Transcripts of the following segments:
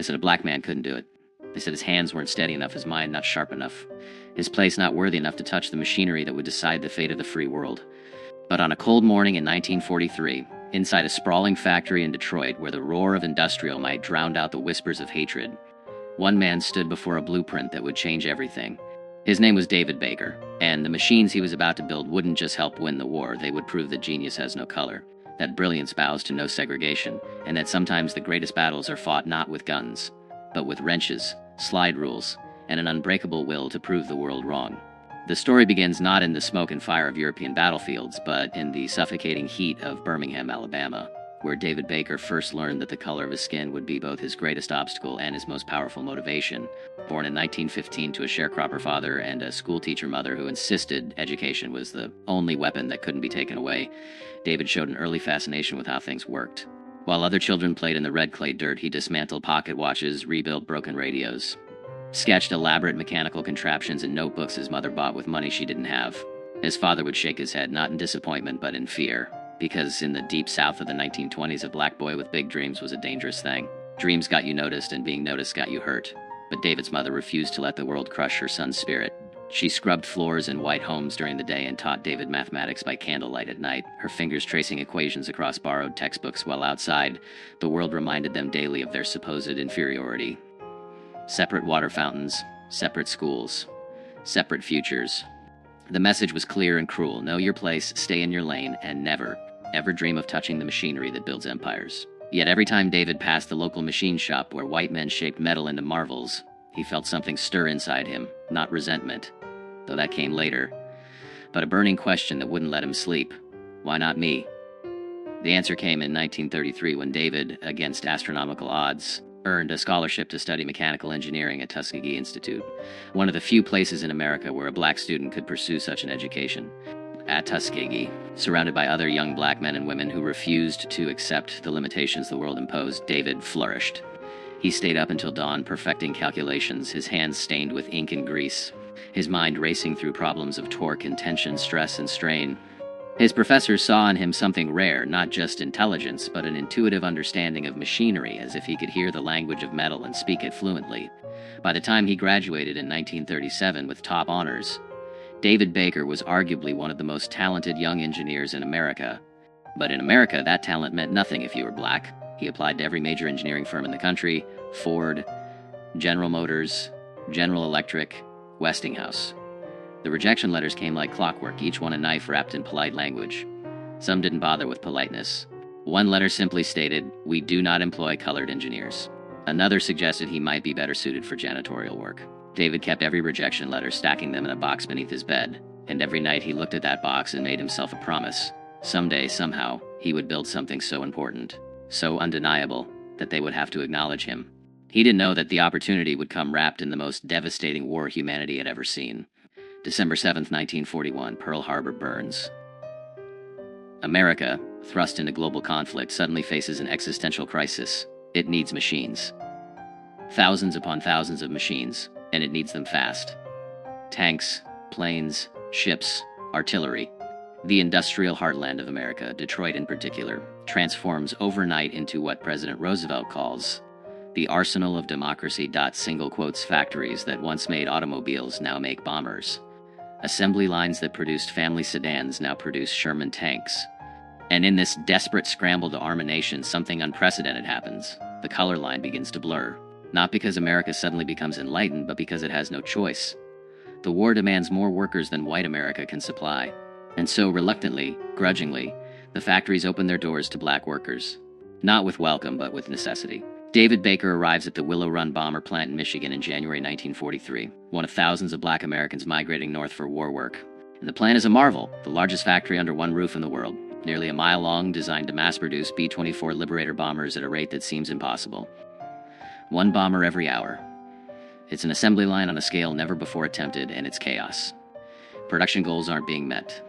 They said a black man couldn't do it. They said his hands weren't steady enough, his mind not sharp enough, his place not worthy enough to touch the machinery that would decide the fate of the free world. But on a cold morning in 1943, inside a sprawling factory in Detroit where the roar of industrial might drown out the whispers of hatred, one man stood before a blueprint that would change everything. His name was David Baker, and the machines he was about to build wouldn't just help win the war, they would prove that genius has no color, that brilliance bows to no segregation, and that sometimes the greatest battles are fought not with guns, but with wrenches, slide rules, and an unbreakable will to prove the world wrong. The story begins not in the smoke and fire of European battlefields, but in the suffocating heat of Birmingham, Alabama, where David Baker first learned that the color of his skin would be both his greatest obstacle and his most powerful motivation. Born in 1915 to a sharecropper father and a schoolteacher mother who insisted education was the only weapon that couldn't be taken away, David showed an early fascination with how things worked. While other children played in the red clay dirt, he dismantled pocket watches, rebuilt broken radios, sketched elaborate mechanical contraptions in notebooks his mother bought with money she didn't have. His father would shake his head, not in disappointment, but in fear, because in the deep south of the 1920s, a black boy with big dreams was a dangerous thing. Dreams got you noticed, and being noticed got you hurt. But David's mother refused to let the world crush her son's spirit. She scrubbed floors in white homes during the day and taught David mathematics by candlelight at night, her fingers tracing equations across borrowed textbooks while outside, the world reminded them daily of their supposed inferiority. Separate water fountains, separate schools, separate futures. The message was clear and cruel. Know your place, stay in your lane, and never, ever dream of touching the machinery that builds empires. Yet every time David passed the local machine shop where white men shaped metal into marvels, he felt something stir inside him, not resentment, though that came later, but a burning question that wouldn't let him sleep. Why not me? The answer came in 1933 when David, against astronomical odds, earned a scholarship to study mechanical engineering at Tuskegee Institute, one of the few places in America where a black student could pursue such an education. At Tuskegee, surrounded by other young black men and women who refused to accept the limitations the world imposed, David flourished. He stayed up until dawn perfecting calculations, his hands stained with ink and grease, his mind racing through problems of torque and tension, stress and strain. His professors saw in him something rare, not just intelligence, but an intuitive understanding of machinery, as if he could hear the language of metal and speak it fluently. By the time he graduated in 1937 with top honors, David Baker was arguably one of the most talented young engineers in America. But in America, that talent meant nothing if you were black. He applied to every major engineering firm in the country: Ford, General Motors, General Electric, Westinghouse. The rejection letters came like clockwork, each one a knife wrapped in polite language. Some didn't bother with politeness. One letter simply stated, "We do not employ colored engineers." Another suggested he might be better suited for janitorial work. David kept every rejection letter, stacking them in a box beneath his bed, and every night he looked at that box and made himself a promise. Someday, somehow, he would build something so important, so undeniable, that they would have to acknowledge him. He didn't know that the opportunity would come wrapped in the most devastating war humanity had ever seen. December 7, 1941, Pearl Harbor burns. America, thrust into global conflict, suddenly faces an existential crisis. It needs machines. Thousands upon thousands of machines, and it needs them fast. Tanks, planes, ships, artillery. The industrial heartland of America, Detroit in particular, transforms overnight into what President Roosevelt calls the arsenal of democracy. Single quotes factories that once made automobiles now make bombers. Assembly lines that produced family sedans now produce Sherman tanks. And in this desperate scramble to arm a nation, something unprecedented happens. The color line begins to blur. Not because America suddenly becomes enlightened, but because it has no choice. The war demands more workers than white America can supply. And so, reluctantly, grudgingly, the factories open their doors to black workers. Not with welcome, but with necessity. David Baker arrives at the Willow Run bomber plant in Michigan in January 1943, one of thousands of black Americans migrating north for war work. And the plant is a marvel, the largest factory under one roof in the world, nearly a mile long, designed to mass-produce B-24 Liberator bombers at a rate that seems impossible. One bomber every hour. It's an assembly line on a scale never before attempted, and it's chaos. Production goals aren't being met.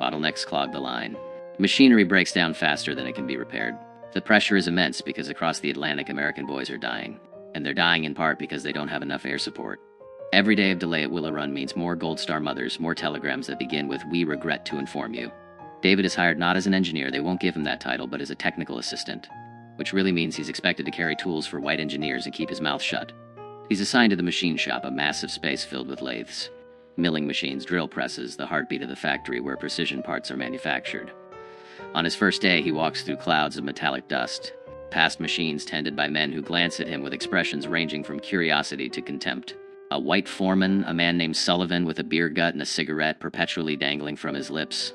Bottlenecks clog the line. Machinery breaks down faster than it can be repaired. The pressure is immense because across the Atlantic, American boys are dying. And they're dying in part because they don't have enough air support. Every day of delay at Willow Run means more Gold Star mothers, more telegrams that begin with, "We regret to inform you." David is hired not as an engineer, they won't give him that title, but as a technical assistant. which really means he's expected to carry tools for white engineers and keep his mouth shut. He's assigned to the machine shop, a massive space filled with lathes, milling machines, drill presses, the heartbeat of the factory where precision parts are manufactured. On his first day, he walks through clouds of metallic dust, past machines tended by men who glance at him with expressions ranging from curiosity to contempt. A white foreman, a man named Sullivan with a beer gut and a cigarette perpetually dangling from his lips,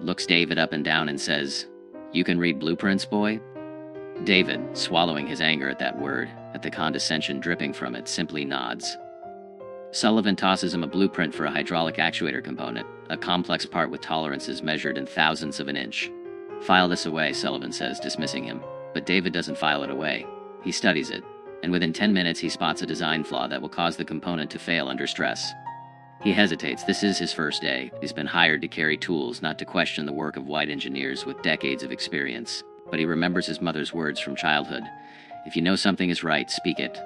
looks David up and down and says, "You can read blueprints, boy?" David, swallowing his anger at that word, at the condescension dripping from it, simply nods. Sullivan tosses him a blueprint for a hydraulic actuator component, a complex part with tolerances measured in thousandths of an inch. "File this away," Sullivan says, dismissing him. But David doesn't file it away. He studies it, and within 10 minutes he spots a design flaw that will cause the component to fail under stress. He hesitates. This is his first day. He's been hired to carry tools, not to question the work of white engineers with decades of experience. But he remembers his mother's words from childhood. If you know something is right, speak it.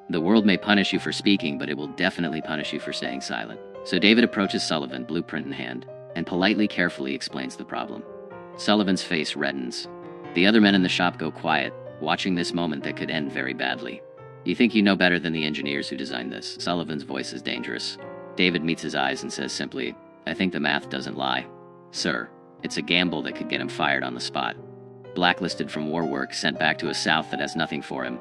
The world may punish you for speaking, but it will definitely punish you for staying silent. So David approaches Sullivan, blueprint in hand, and politely, carefully explains the problem. Sullivan's face reddens. The other men in the shop go quiet, watching this moment that could end very badly. "You think you know better than the engineers who designed this?" Sullivan's voice is dangerous. David meets his eyes and says simply, "I think the math doesn't lie. Sir, it's a gamble that could get him fired on the spot. Blacklisted from war work, sent back to a South that has nothing for him."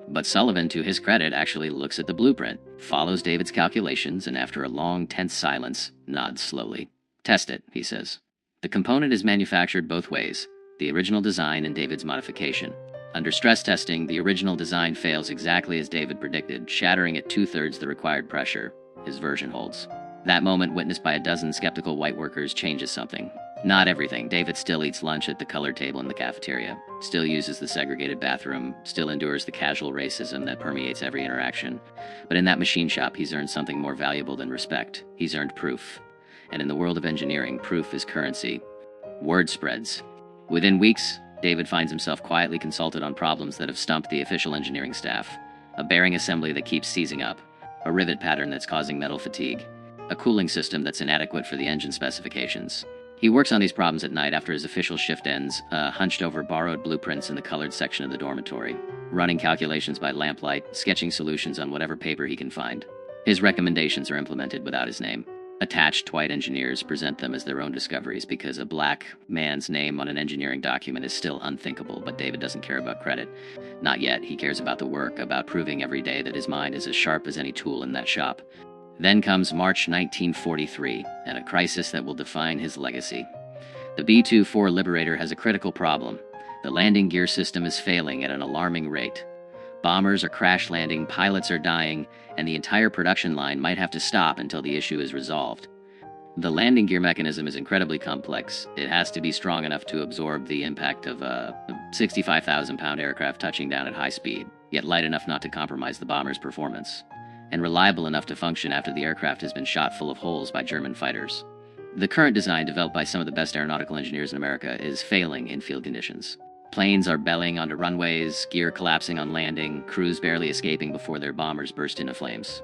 But Sullivan, to his credit, actually looks at the blueprint, follows David's calculations, and after a long, tense silence, nods slowly. "Test it," he says. The component is manufactured both ways, the original design and David's modification. Under stress testing, the original design fails exactly as David predicted, shattering at 2/3 the required pressure. His version holds. That moment, witnessed by a dozen skeptical white workers, changes something. Not everything. David still eats lunch at the colored table in the cafeteria, still uses the segregated bathroom, still endures the casual racism that permeates every interaction. But in that machine shop, he's earned something more valuable than respect. He's earned proof. And in the world of engineering, proof is currency. Word spreads. Within weeks, David finds himself quietly consulted on problems that have stumped the official engineering staff. A bearing assembly that keeps seizing up, a rivet pattern that's causing metal fatigue, a cooling system that's inadequate for the engine specifications. He works on these problems at night after his official shift ends, hunched over borrowed blueprints in the colored section of the dormitory, running calculations by lamplight, sketching solutions on whatever paper he can find. His recommendations are implemented without his name. Attached white engineers present them as their own discoveries because a black man's name on an engineering document is still unthinkable, but David doesn't care about credit. Not yet. He cares about the work, about proving every day that his mind is as sharp as any tool in that shop. Then comes March 1943, and a crisis that will define his legacy. The B-24 Liberator has a critical problem. The landing gear system is failing at an alarming rate. Bombers are crash landing, pilots are dying, and the entire production line might have to stop until the issue is resolved. The landing gear mechanism is incredibly complex. It has to be strong enough to absorb the impact of a 65,000-pound aircraft touching down at high speed, yet light enough not to compromise the bomber's performance, and reliable enough to function after the aircraft has been shot full of holes by German fighters. The current design, developed by some of the best aeronautical engineers in America, is failing in field conditions. Planes are bellying onto runways, gear collapsing on landing, crews barely escaping before their bombers burst into flames.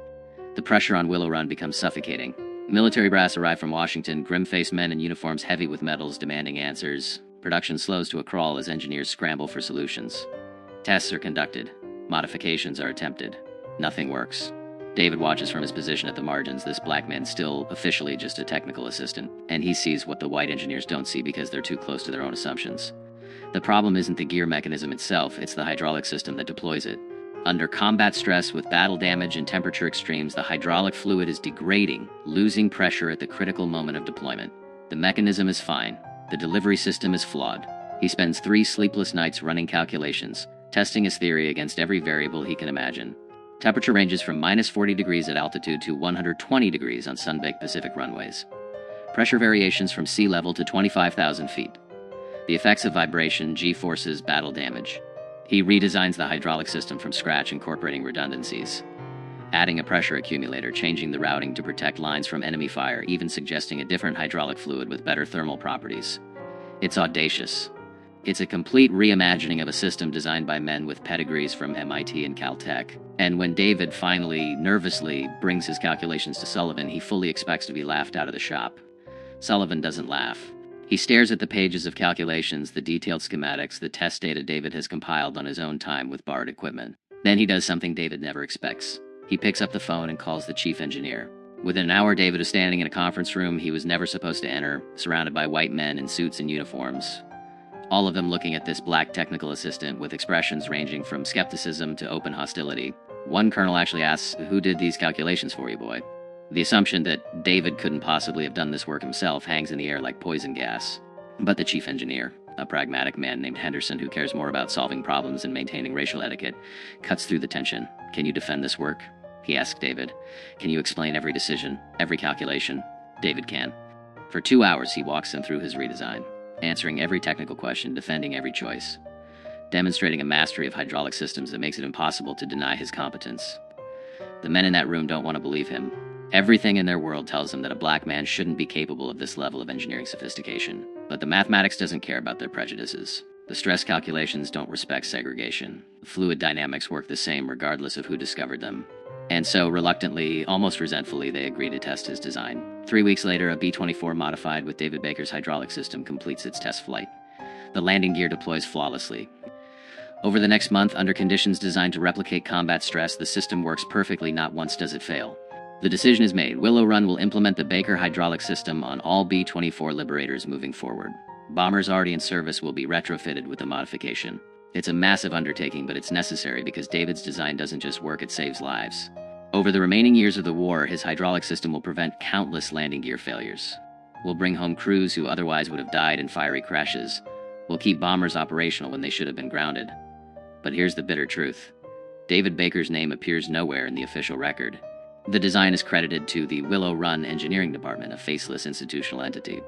The pressure on Willow Run becomes suffocating. Military brass arrive from Washington, grim-faced men in uniforms heavy with medals demanding answers. Production slows to a crawl as engineers scramble for solutions. Tests are conducted. Modifications are attempted. Nothing works. David watches from his position at the margins, this black man still officially just a technical assistant, and he sees what the white engineers don't see because they're too close to their own assumptions. The problem isn't the gear mechanism itself, it's the hydraulic system that deploys it. Under combat stress with battle damage and temperature extremes, the hydraulic fluid is degrading, losing pressure at the critical moment of deployment. The mechanism is fine. The delivery system is flawed. He spends 3 sleepless nights running calculations, testing his theory against every variable he can imagine. Temperature ranges from -40 degrees at altitude to 120 degrees on sun-baked Pacific runways. Pressure variations from sea level to 25,000 feet. The effects of vibration, G-forces, battle damage. He redesigns the hydraulic system from scratch, incorporating redundancies, adding a pressure accumulator, changing the routing to protect lines from enemy fire, even suggesting a different hydraulic fluid with better thermal properties. It's audacious. It's a complete reimagining of a system designed by men with pedigrees from MIT and Caltech. And when David finally, nervously, brings his calculations to Sullivan, he fully expects to be laughed out of the shop. Sullivan doesn't laugh. He stares at the pages of calculations, the detailed schematics, the test data David has compiled on his own time with borrowed equipment. Then he does something David never expects. He picks up the phone and calls the chief engineer. Within an hour, David is standing in a conference room he was never supposed to enter, surrounded by white men in suits and uniforms, all of them looking at this black technical assistant with expressions ranging from skepticism to open hostility. One colonel actually asks, "Who did these calculations for you, boy?" The assumption that David couldn't possibly have done this work himself hangs in the air like poison gas. But the chief engineer, a pragmatic man named Henderson who cares more about solving problems and maintaining racial etiquette, cuts through the tension. "Can you defend this work?" he asked David. "Can you explain every decision, every calculation?" David can. For 2 hours, he walks them through his redesign, answering every technical question, defending every choice, demonstrating a mastery of hydraulic systems that makes it impossible to deny his competence. The men in that room don't want to believe him. Everything in their world tells them that a black man shouldn't be capable of this level of engineering sophistication. But the mathematics doesn't care about their prejudices. The stress calculations don't respect segregation. The fluid dynamics work the same regardless of who discovered them. And so, reluctantly, almost resentfully, they agree to test his design. 3 weeks later, a B-24 modified with David Baker's hydraulic system completes its test flight. The landing gear deploys flawlessly. Over the next month, under conditions designed to replicate combat stress, the system works perfectly, not once does it fail. The decision is made. Willow Run will implement the Baker hydraulic system on all B-24 Liberators moving forward. Bombers already in service will be retrofitted with the modification. It's a massive undertaking, but it's necessary because David's design doesn't just work, it saves lives. Over the remaining years of the war, his hydraulic system will prevent countless landing gear failures. Will bring home crews who otherwise would have died in fiery crashes. Will keep bombers operational when they should have been grounded. But here's the bitter truth. David Baker's name appears nowhere in the official record. The design is credited to the Willow Run Engineering Department, a faceless institutional entity.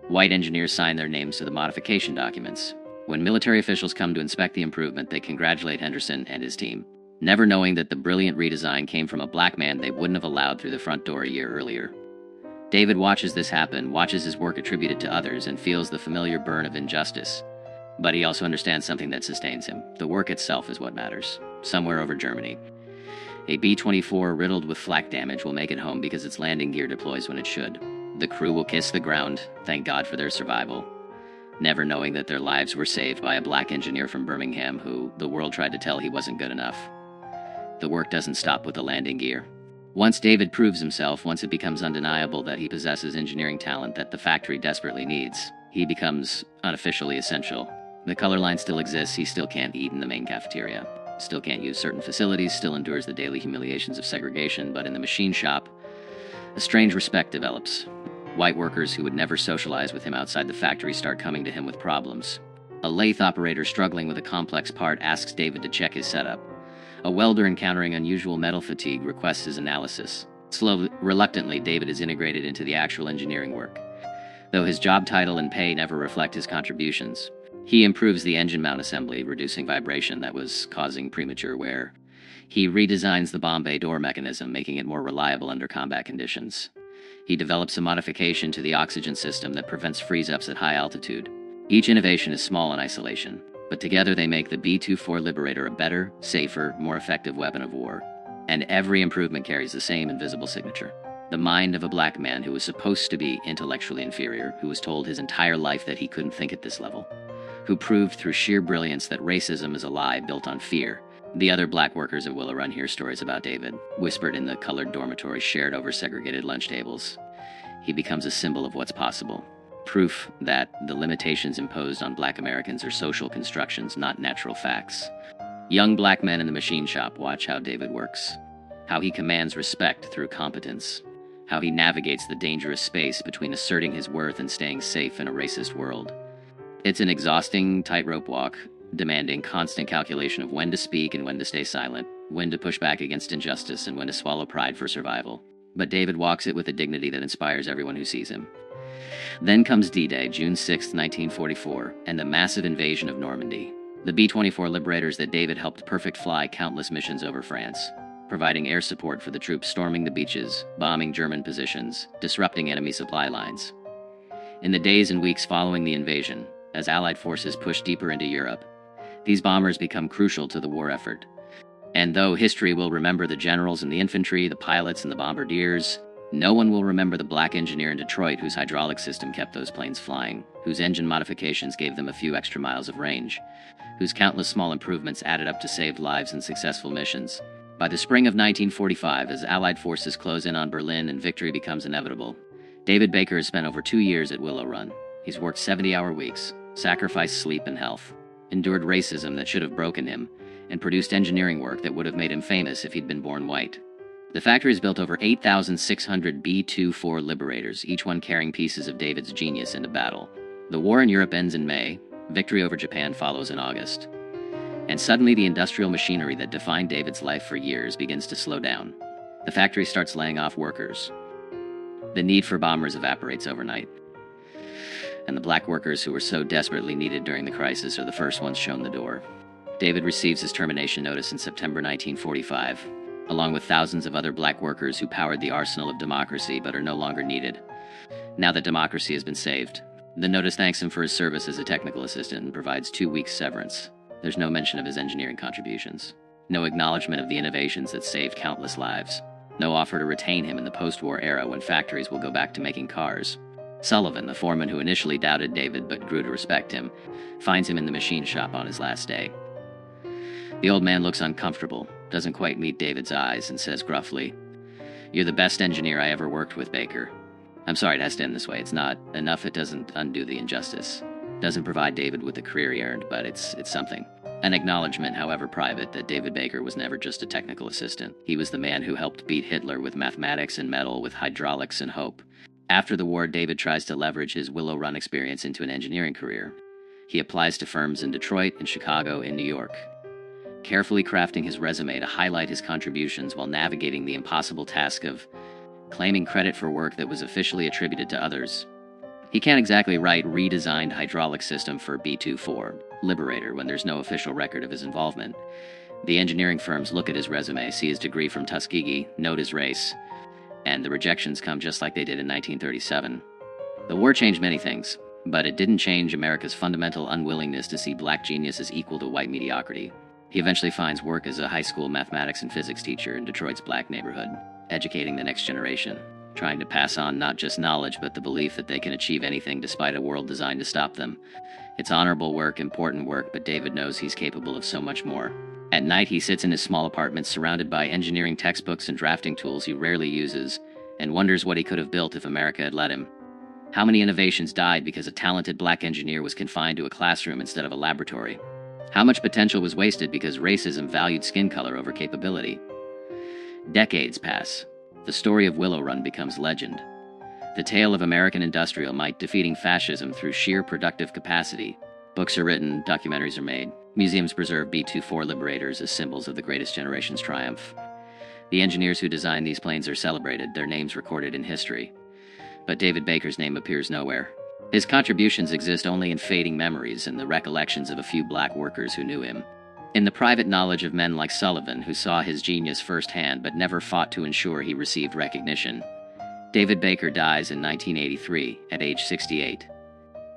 White engineers sign their names to the modification documents. When military officials come to inspect the improvement, they congratulate Henderson and his team, never knowing that the brilliant redesign came from a black man they wouldn't have allowed through the front door a year earlier. David watches this happen, watches his work attributed to others, and feels the familiar burn of injustice. But he also understands something that sustains him. The work itself is what matters. Somewhere over Germany, a B-24 riddled with flak damage will make it home because its landing gear deploys when it should. The crew will kiss the ground, thank God for their survival, never knowing that their lives were saved by a black engineer from Birmingham who the world tried to tell he wasn't good enough. The work doesn't stop with the landing gear. Once David proves himself, once it becomes undeniable that he possesses engineering talent that the factory desperately needs, he becomes unofficially essential. The color line still exists, he still can't eat in the main cafeteria. Still can't use certain facilities, still endures the daily humiliations of segregation, but in the machine shop, a strange respect develops. White workers who would never socialize with him outside the factory start coming to him with problems. A lathe operator struggling with a complex part asks David to check his setup. A welder encountering unusual metal fatigue requests his analysis. Slowly, reluctantly, David is integrated into the actual engineering work. Though his job title and pay never reflect his contributions, he improves the engine mount assembly, reducing vibration that was causing premature wear. He redesigns the bomb bay door mechanism, making it more reliable under combat conditions. He develops a modification to the oxygen system that prevents freeze-ups at high altitude. Each innovation is small in isolation, but together they make the B-24 Liberator a better, safer, more effective weapon of war. And every improvement carries the same invisible signature. The mind of a black man who was supposed to be intellectually inferior, who was told his entire life that he couldn't think at this level, who proved through sheer brilliance that racism is a lie built on fear. The other black workers at Willow Run hear stories about David, whispered in the colored dormitories shared over segregated lunch tables. He becomes a symbol of what's possible. Proof that the limitations imposed on black Americans are social constructions, not natural facts. Young black men in the machine shop watch how David works, how he commands respect through competence, how he navigates the dangerous space between asserting his worth and staying safe in a racist world. It's an exhausting tightrope walk, demanding constant calculation of when to speak and when to stay silent, when to push back against injustice and when to swallow pride for survival. But David walks it with a dignity that inspires everyone who sees him. Then comes D-Day, June 6, 1944, and the massive invasion of Normandy. The B-24 Liberators that David helped perfect fly countless missions over France, providing air support for the troops storming the beaches, bombing German positions, disrupting enemy supply lines. In the days and weeks following the invasion, as Allied forces push deeper into Europe, these bombers become crucial to the war effort. And though history will remember the generals and the infantry, the pilots and the bombardiers, No one will remember the black engineer in Detroit whose hydraulic system kept those planes flying, whose engine modifications gave them a few extra miles of range, whose countless small improvements added up to saved lives and successful missions. By the spring of 1945, as Allied forces close in on Berlin and victory becomes inevitable, David Baker has spent over 2 years at Willow Run. He's worked 70-hour weeks, sacrificed sleep and health, endured racism that should have broken him, and produced engineering work that would have made him famous if he'd been born white. The factory has built over 8,600 B-24 Liberators, each one carrying pieces of David's genius into battle. The war in Europe ends in May, victory over Japan follows in August. And suddenly the industrial machinery that defined David's life for years begins to slow down. The factory starts laying off workers. The need for bombers evaporates overnight. And the black workers who were so desperately needed during the crisis are the first ones shown the door. David receives his termination notice in September 1945, along with thousands of other black workers who powered the arsenal of democracy but are no longer needed. Now that democracy has been saved, the notice thanks him for his service as a technical assistant and provides 2 weeks severance. There's no mention of his engineering contributions, no acknowledgement of the innovations that saved countless lives, no offer to retain him in the post-war era when factories will go back to making cars. Sullivan, the foreman who initially doubted David but grew to respect him, finds him in the machine shop on his last day. The old man looks uncomfortable, doesn't quite meet David's eyes, and says gruffly, "You're the best engineer I ever worked with, Baker." I'm sorry it has to end this way. It's not enough. It doesn't undo the injustice. Doesn't provide David with the career he earned, but it's something. An acknowledgement, however private, that David Baker was never just a technical assistant. He was the man who helped beat Hitler with mathematics and metal, with hydraulics and hope. After the war, David tries to leverage his Willow Run experience into an engineering career. He applies to firms in Detroit, in Chicago, in New York, carefully crafting his resume to highlight his contributions while navigating the impossible task of claiming credit for work that was officially attributed to others. He can't exactly write redesigned hydraulic system for B-24 Liberator when there's no official record of his involvement. The engineering firms look at his resume, see his degree from Tuskegee, note his race, and the rejections come just like they did in 1937. The war changed many things, but it didn't change America's fundamental unwillingness to see black genius as equal to white mediocrity. He eventually finds work as a high school mathematics and physics teacher in Detroit's black neighborhood, educating the next generation, trying to pass on not just knowledge but the belief that they can achieve anything despite a world designed to stop them. It's honorable work, important work, but David knows he's capable of so much more. At night, he sits in his small apartment surrounded by engineering textbooks and drafting tools he rarely uses, and wonders what he could have built if America had let him. How many innovations died because a talented black engineer was confined to a classroom instead of a laboratory? How much potential was wasted because racism valued skin color over capability? Decades pass. The story of Willow Run becomes legend. The tale of American industrial might defeating fascism through sheer productive capacity. Books are written, documentaries are made. Museums preserve B-24 Liberators as symbols of the greatest generation's triumph. The engineers who designed these planes are celebrated, their names recorded in history. But David Baker's name appears nowhere. His contributions exist only in fading memories and the recollections of a few black workers who knew him. In the private knowledge of men like Sullivan, who saw his genius firsthand but never fought to ensure he received recognition. David Baker dies in 1983 at age 68,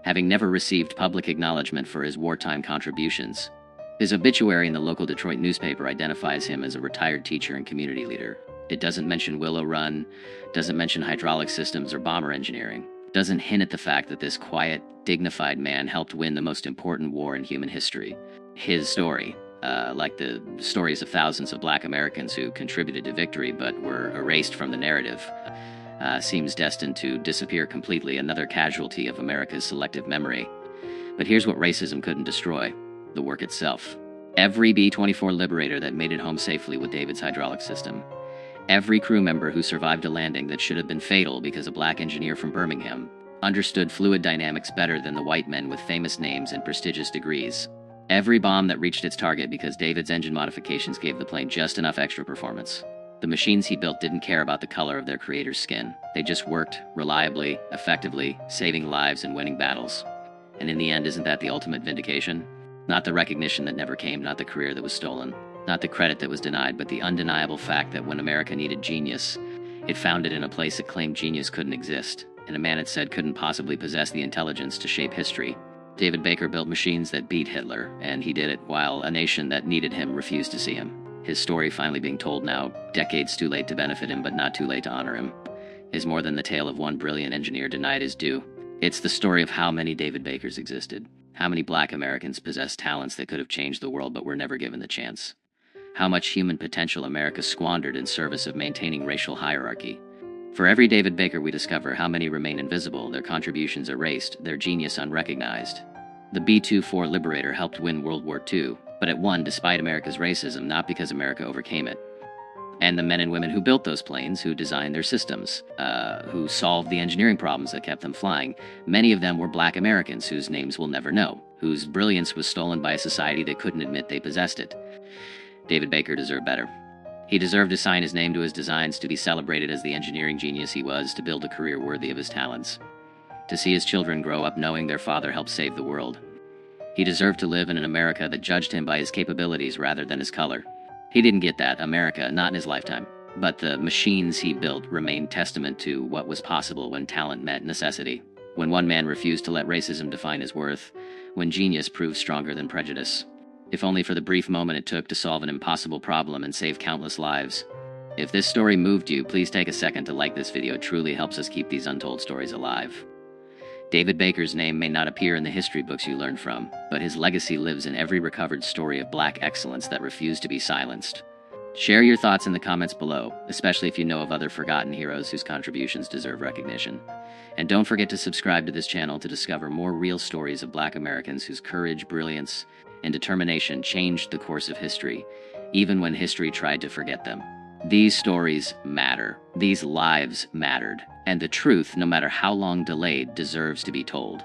having never received public acknowledgement for his wartime contributions. His obituary in the local Detroit newspaper identifies him as a retired teacher and community leader. It doesn't mention Willow Run, doesn't mention hydraulic systems or bomber engineering, doesn't hint at the fact that this quiet, dignified man helped win the most important war in human history. His story, like the stories of thousands of black Americans who contributed to victory but were erased from the narrative, seems destined to disappear completely, another casualty of America's selective memory. But here's what racism couldn't destroy: the work itself. Every B-24 Liberator that made it home safely with David's hydraulic system. Every crew member who survived a landing that should have been fatal because a black engineer from Birmingham understood fluid dynamics better than the white men with famous names and prestigious degrees. Every bomb that reached its target because David's engine modifications gave the plane just enough extra performance. The machines he built didn't care about the color of their creator's skin. They just worked reliably, effectively, saving lives and winning battles. And in the end, isn't that the ultimate vindication? Not the recognition that never came, not the career that was stolen, not the credit that was denied, but the undeniable fact that when America needed genius, it found it in a place that claimed genius couldn't exist, and a man it said couldn't possibly possess the intelligence to shape history. David Baker built machines that beat Hitler, and he did it while a nation that needed him refused to see him. His story finally being told now, decades too late to benefit him, but not too late to honor him. is more than the tale of one brilliant engineer denied his due. It's the story of how many David Bakers existed, how many black Americans possessed talents that could have changed the world but were never given the chance, how much human potential America squandered in service of maintaining racial hierarchy. For every David Baker we discover, how many remain invisible, their contributions erased, their genius unrecognized. The B-24 Liberator helped win World War II, but it won despite America's racism, not because America overcame it. And the men and women who built those planes, who designed their systems, who solved the engineering problems that kept them flying, many of them were black Americans whose names we'll never know, whose brilliance was stolen by a society that couldn't admit they possessed it. David Baker deserved better. He deserved to sign his name to his designs, to be celebrated as the engineering genius he was, to build a career worthy of his talents, to see his children grow up knowing their father helped save the world. He deserved to live in an America that judged him by his capabilities rather than his color. He didn't get that America, not in his lifetime, but the machines he built remained testament to what was possible when talent met necessity, when one man refused to let racism define his worth, when genius proved stronger than prejudice, if only for the brief moment it took to solve an impossible problem and save countless lives. If this story moved you, please take a second to like this video. It truly helps us keep these untold stories alive. David Baker's name may not appear in the history books you learn from, but his legacy lives in every recovered story of black excellence that refused to be silenced. Share your thoughts in the comments below, especially if you know of other forgotten heroes whose contributions deserve recognition. And don't forget to subscribe to this channel to discover more real stories of black Americans whose courage, brilliance, and determination changed the course of history, even when history tried to forget them. These stories matter. These lives mattered. And the truth, no matter how long delayed, deserves to be told.